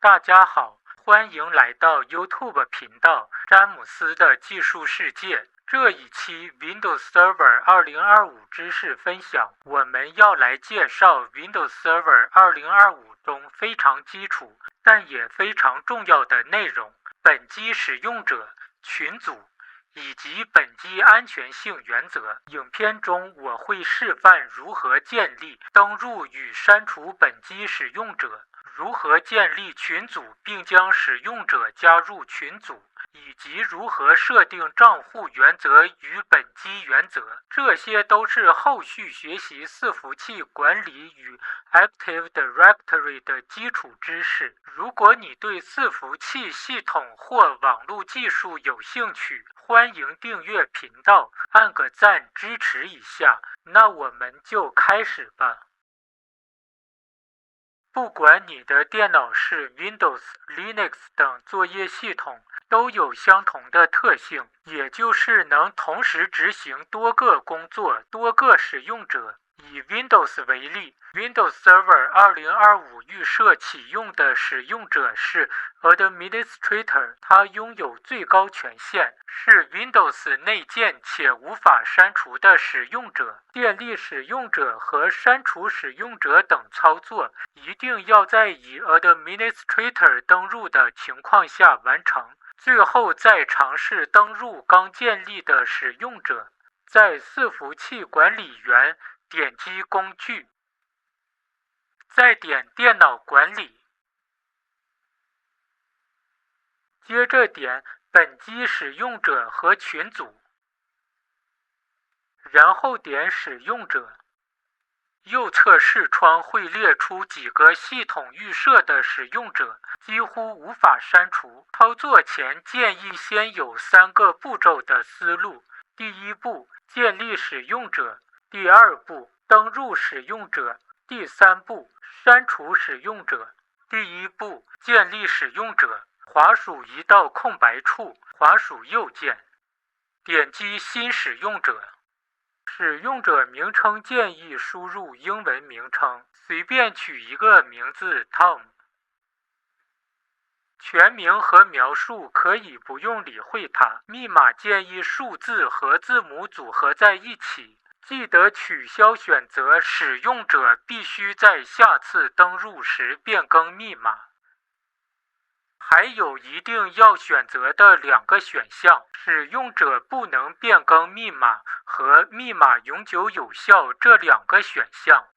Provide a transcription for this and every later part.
大家好，欢迎来到 YouTube 频道詹姆斯的技术世界。这一期 Windows Server 2025知识分享，我们要来介绍 Windows Server 2025中非常基础但也非常重要的内容：本机使用者、群组以及本机安全性原则。影片中我会示范如何建立、登入与删除本机使用者，如何建立群组并将使用者加入群组，以及如何设定账户原则与本机原则。这些都是后续学习伺服器管理与 Active Directory 的基础知识。如果你对伺服器系统或网络技术有兴趣，欢迎订阅频道，按个赞支持一下。那我们就开始吧。不管你的电脑是 Windows、Linux 等作业系统，都有相同的特性，也就是能同时执行多个工作、多个使用者。以 Windows 为例， Windows Server 2025预设启用的使用者是 Administrator， 他拥有最高权限，是 Windows 内建且无法删除的使用者。建立使用者和删除使用者等操作一定要在以 Administrator 登入的情况下完成，最后再尝试登入刚建立的使用者。在伺服器管理员点击工具，再点电脑管理，接着点本机使用者和群组，然后点使用者。右侧视窗会列出几个系统预设的使用者，几乎无法删除。操作前建议先有3个步骤的思路：第一步，建立使用者；第二步，登入使用者；第三步，删除使用者。第一步，建立使用者，滑鼠移到空白处，滑鼠右键，点击新使用者。使用者名称建议输入英文名称，随便取一个名字 Tom。 全名和描述可以不用理会它。密码建议数字和字母组合在一起。记得取消选择使用者必须在下次登入时变更密码。还有一定要选择的2个选项：使用者不能变更密码和密码永久有效这2个选项。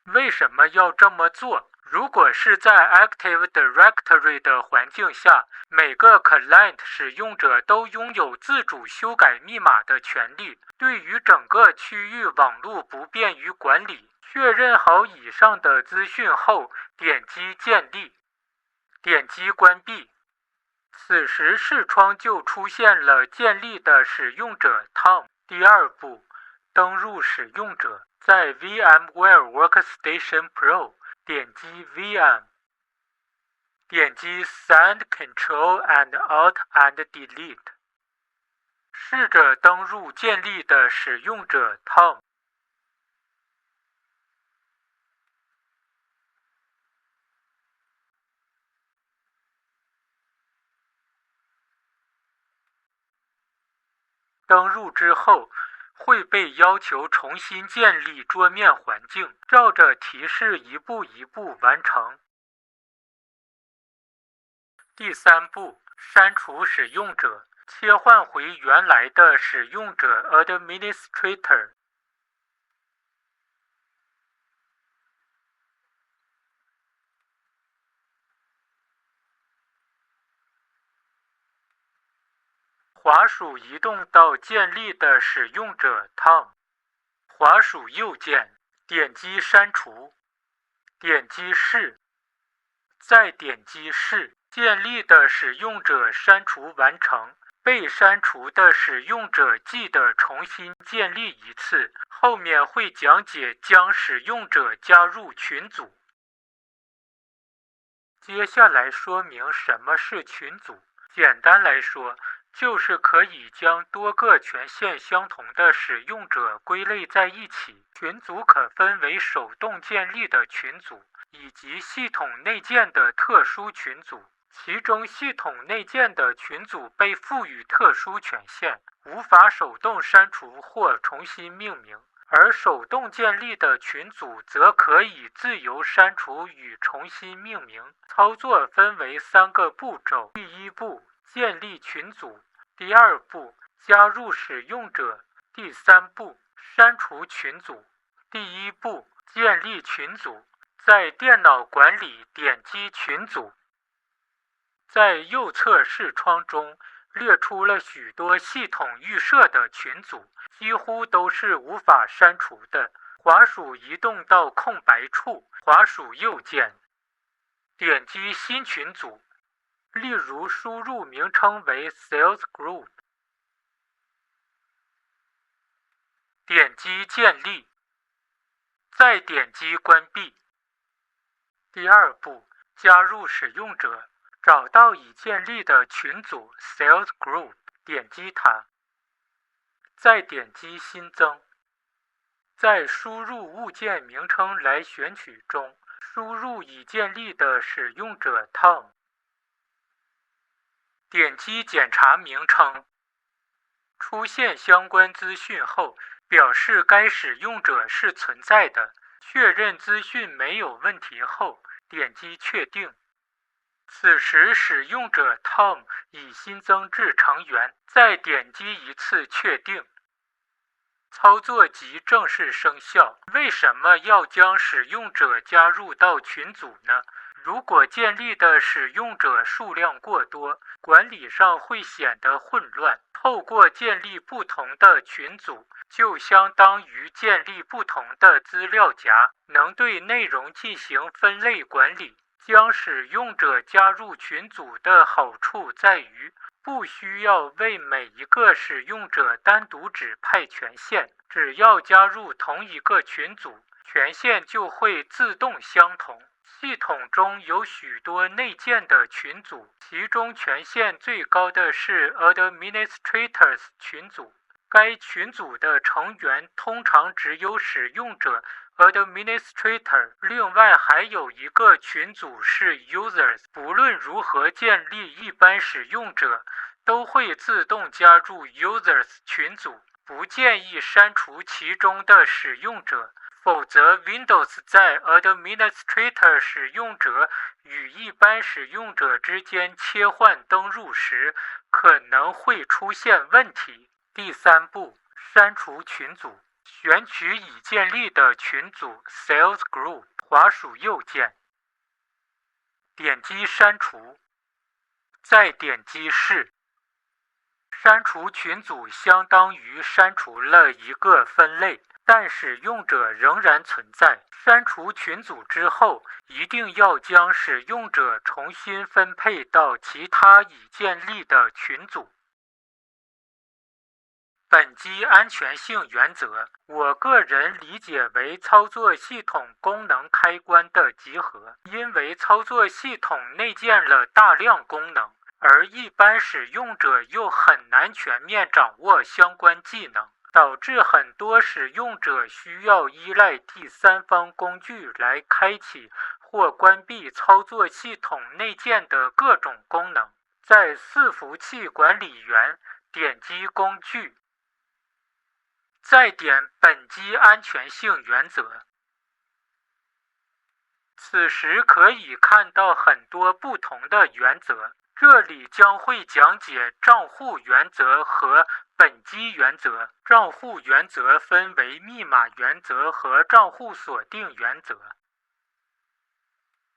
为什么要这么做？如果是在 Active Directory 的环境下，每个 Client 使用者都拥有自主修改密码的权利。对于整个区域网络不便于管理。确认好以上的资讯后，点击建立，点击关闭。此时视窗就出现了建立的使用者 Tom。 第二步，登入使用者，在 VMware Workstation Pro 点击 VM， 点击 Send Ctrl and Alt and Delete， 试着登入建立的使用者 Tom。登入之后，会被要求重新建立桌面环境，照着提示一步一步完成。第三步，删除使用者，切换回原来的使用者 Administrator。滑鼠移动到建立的使用者 Tom， 滑鼠右键，点击删除，点击是，再点击是。建立的使用者删除完成，被删除的使用者记得重新建立一次。后面会讲解将使用者加入群组。接下来说明什么是群组。简单来说，就是可以将多个权限相同的使用者归类在一起。群组可分为手动建立的群组以及系统内建的特殊群组。其中系统内建的群组被赋予特殊权限，无法手动删除或重新命名，而手动建立的群组则可以自由删除与重新命名。操作分为3个步骤：第1步，建立群组；第2步，加入使用者；第3步，删除群组。第1步，建立群组。在电脑管理点击群组。在右侧视窗中列出了许多系统预设的群组，几乎都是无法删除的。滑鼠移动到空白处，滑鼠右键，点击新群组，例如输入名称为 Sales Group， 点击建立，再点击关闭。第2步，加入使用者。找到已建立的群组 Sales Group， 点击它，再点击新增，在输入物件名称来选取中，输入已建立的使用者 Tom， 点击检查名称，出现相关资讯后，表示该使用者是存在的，确认资讯没有问题后，点击确定。此时使用者 Tom 已新增至成员，再点击一次确定。操作即正式生效。为什么要将使用者加入到群组呢？如果建立的使用者数量过多，管理上会显得混乱。透过建立不同的群组，就相当于建立不同的资料夹，能对内容进行分类管理。将使用者加入群组的好处在于，不需要为每一个使用者单独指派权限，只要加入同一个群组，权限就会自动相同。系统中有许多内建的群组，其中权限最高的是 Administrators 群组。该群组的成员通常只有使用者 Administrator， 另外还有一个群组是 Users。 不论如何建立一般使用者，都会自动加入 Users 群组，不建议删除其中的使用者，否则 Windows 在 Administrator 使用者与一般使用者之间切换登入时，可能会出现问题。第3步，删除群组。选取已建立的群组 Sales Group， 滑鼠右键，点击删除，再点击是。删除群组相当于删除了一个分类，但使用者仍然存在。删除群组之后，一定要将使用者重新分配到其他已建立的群组。本机安全性原则，我个人理解为操作系统功能开关的集合，因为操作系统内建了大量功能，而一般使用者又很难全面掌握相关技能，导致很多使用者需要依赖第三方工具来开启或关闭操作系统内建的各种功能。在伺服器管理员点击工具，再点本机安全性原则。此时可以看到很多不同的原则，这里将会讲解账户原则和本机原则。账户原则分为密码原则和账户锁定原则。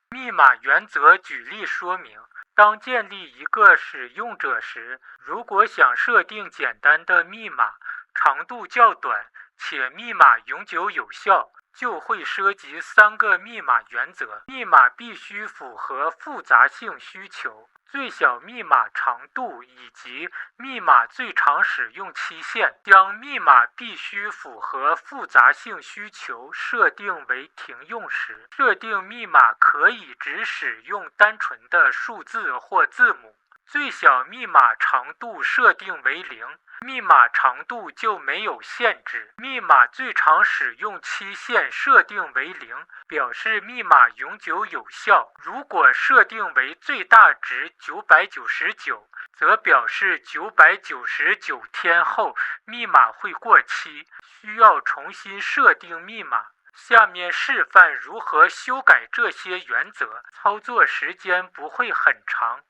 密码原则举例说明，当建立一个使用者时，如果想设定简单的密码，长度较短，且密码永久有效，就会涉及3个密码原则。密码必须符合复杂性需求、最小密码长度以及密码最长使用期限。将密码必须符合复杂性需求设定为停用时，设定密码可以只使用单纯的数字或字母。最小密码长度设定为0，密码长度就没有限制。密码最长使用期限设定为0，表示密码永久有效。如果设定为最大值999，则表示999天后密码会过期，需要重新设定密码。下面示范如何修改这些原则，操作时间不会很长。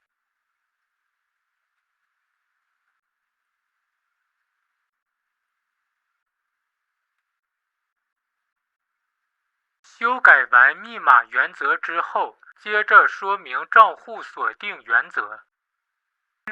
修改完密码原则之后，接着说明账户锁定原则。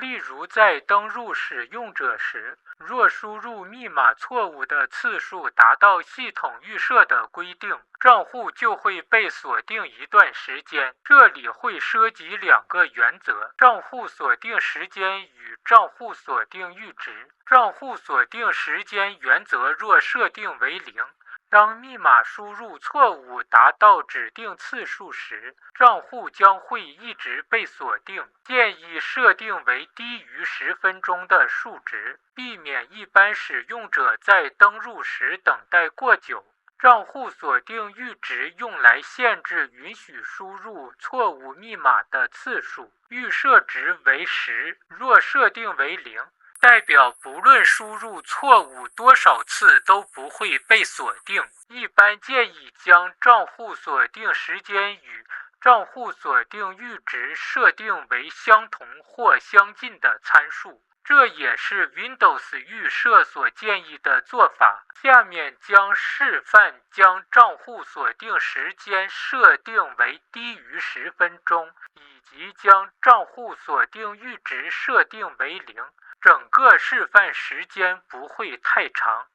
例如，在登录使用者时，若输入密码错误的次数达到系统预设的规定，账户就会被锁定一段时间。这里会涉及2个原则：账户锁定时间与账户锁定阈值。账户锁定时间原则若设定为0，当密码输入错误达到指定次数时，账户将会一直被锁定。建议设定为低于10分钟的数值，避免一般使用者在登录时等待过久。账户锁定阈值用来限制允许输入错误密码的次数，预设值为10，若设定为0，代表不论输入错误多少次都不会被锁定。一般建议将账户锁定时间与账户锁定阈值设定为相同或相近的参数，这也是 Windows 预设所建议的做法。下面将示范将账户锁定时间设定为低于10分钟，以及将账户锁定阈值设定为0。整个示范时间不会太长。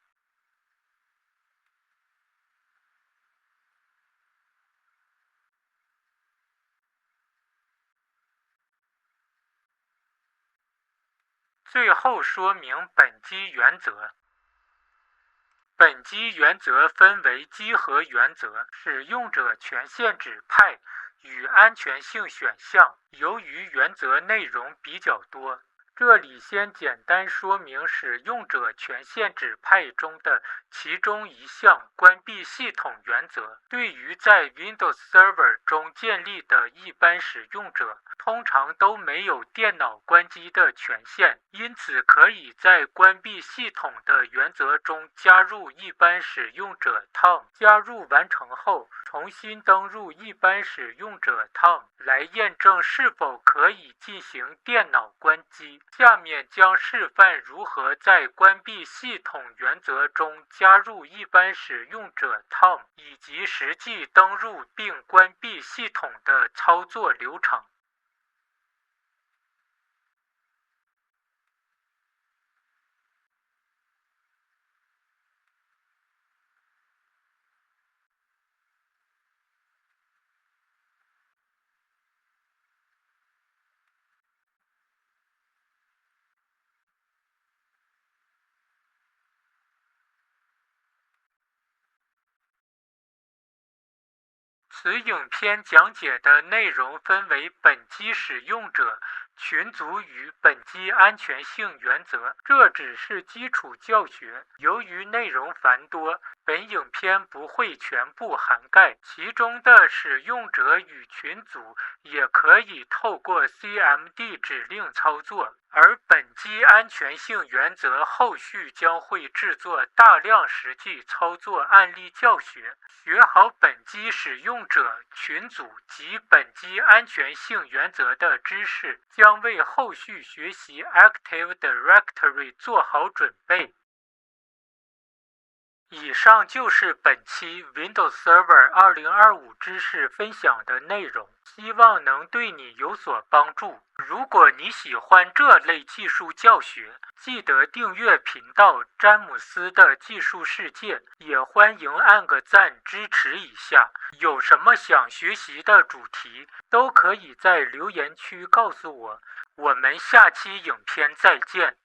最后说明本机原则。本机原则分为集合原则、使用者权限指派与安全性选项。由于原则内容比较多，这里先简单说明使用者权限指派中的其中一项关闭系统原则。对于在 Windows Server 中建立的一般使用者，通常都没有电脑关机的权限，因此可以在关闭系统的原则中加入一般使用者 Tom。加入完成后，重新登入一般使用者 Tom 来验证是否可以进行电脑关机。下面将示范如何在关闭系统原则中加入一般使用者 Tom， 以及实际登入并关闭系统的操作流程。此影片讲解的内容分为本机使用者、群组与本机安全性原则，这只是基础教学。由于内容繁多，本影片不会全部涵盖，其中的使用者与群组也可以透过 CMD 指令操作。而本机安全性原则后续将会制作大量实际操作案例教学，学好本机使用者、群组及本机安全性原则的知识，将为后续学习 Active Directory 做好准备。以上就是本期 Windows Server 2025知识分享的内容，希望能对你有所帮助。如果你喜欢这类技术教学，记得订阅频道詹姆斯的技术世界，也欢迎按个赞支持一下。有什么想学习的主题，都可以在留言区告诉我。我们下期影片再见。